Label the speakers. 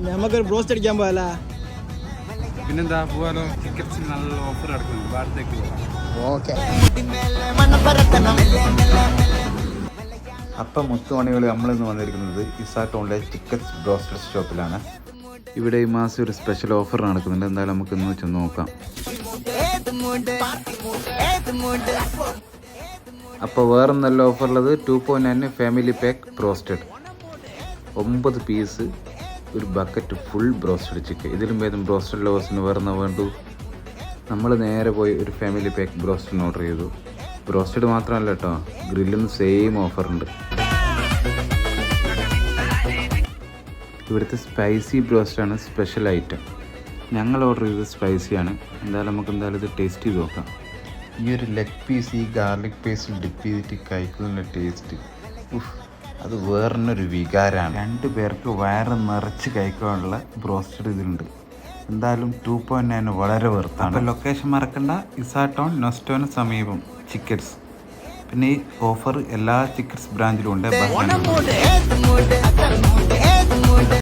Speaker 1: നമുക്കൊരു ബ്രോസ്റ്റ് അടിക്കാൻ പോയല്ല.
Speaker 2: പിന്നെന്താ പോവാലോ? ടിക്കറ്റ്സിൽ നല്ല ഓഫർ നടക്കുന്നുണ്ട്, ഭാരത്തേക്ക് പോകാം.
Speaker 1: ഓക്കെ.
Speaker 3: അപ്പം മുത്തുമണികൾ നമ്മളിന്ന് വന്നിരിക്കുന്നത് ഇസാ ടൗണിലെ ചിക്കൻസ് ബ്രോസ്റ്റഡ് ഷോപ്പിലാണ്. ഇവിടെ ഈ മാസം ഒരു സ്പെഷ്യൽ ഓഫർ നടക്കുന്നുണ്ട്. എന്തായാലും നമുക്ക് ഇന്ന് ചെന്ന് നോക്കാം. അപ്പോൾ വേറെ നല്ല ഓഫറുള്ളത് 2.9 ഫാമിലി പാക്ക് ബ്രോസ്റ്റഡ്, 9 പീസ്, ഒരു ബക്കറ്റ് ഫുൾ ബ്രോസ്റ്റഡ് ചിക്കൻ. ഇതിലും ഭേദം ബ്രോസ്റ്റഡ് ലവേഴ്സിന് വേറെ വേണ്ടു. നമ്മൾ നേരെ പോയി ഒരു ഫാമിലി പാക്ക് ബ്രോസ്റ്റഡിന് ഓർഡർ ചെയ്തു. ബ്രോസ്റ്റഡ് മാത്രമല്ല കേട്ടോ, ഗ്രില്ലിന് സെയിം ഓഫറുണ്ട്. ഇവിടുത്തെ സ്പൈസി ബ്രോസ്റ്റാണ് സ്പെഷ്യൽ ഐറ്റം. ഞങ്ങൾ ഓർഡർ ചെയ്തത് സ്പൈസിയാണ്. എന്തായാലും ഇത് ടേസ്റ്റ് ചെയ്ത് നോക്കാം. ഈ ഒരു ലെഗ് പീസ് ഈ ഗാർലിക് പേസ്റ്റിൽ ഡിപ്പ് ചെയ്തിട്ട് കഴിക്കുന്ന ടേസ്റ്റ് അത് വേറൊരു വികാരമാണ്. 2 പേർക്ക് വയറ് നിറച്ച് കഴിക്കാനുള്ള ബ്രോസ്റ്റഡ് ഇതിലുണ്ട്. എന്തായാലും 2.9 വളരെ വെറുത്താണ്. അപ്പോൾ ലൊക്കേഷൻ മറക്കണ്ട, ഇസാ ടൗൺ നൊസ്റ്റോന് സമീപം ചിക്കൻസ്. പിന്നെ ഈ ഓഫർ എല്ലാ ചിക്കൻസ് ബ്രാഞ്ചിലും ഉണ്ട്.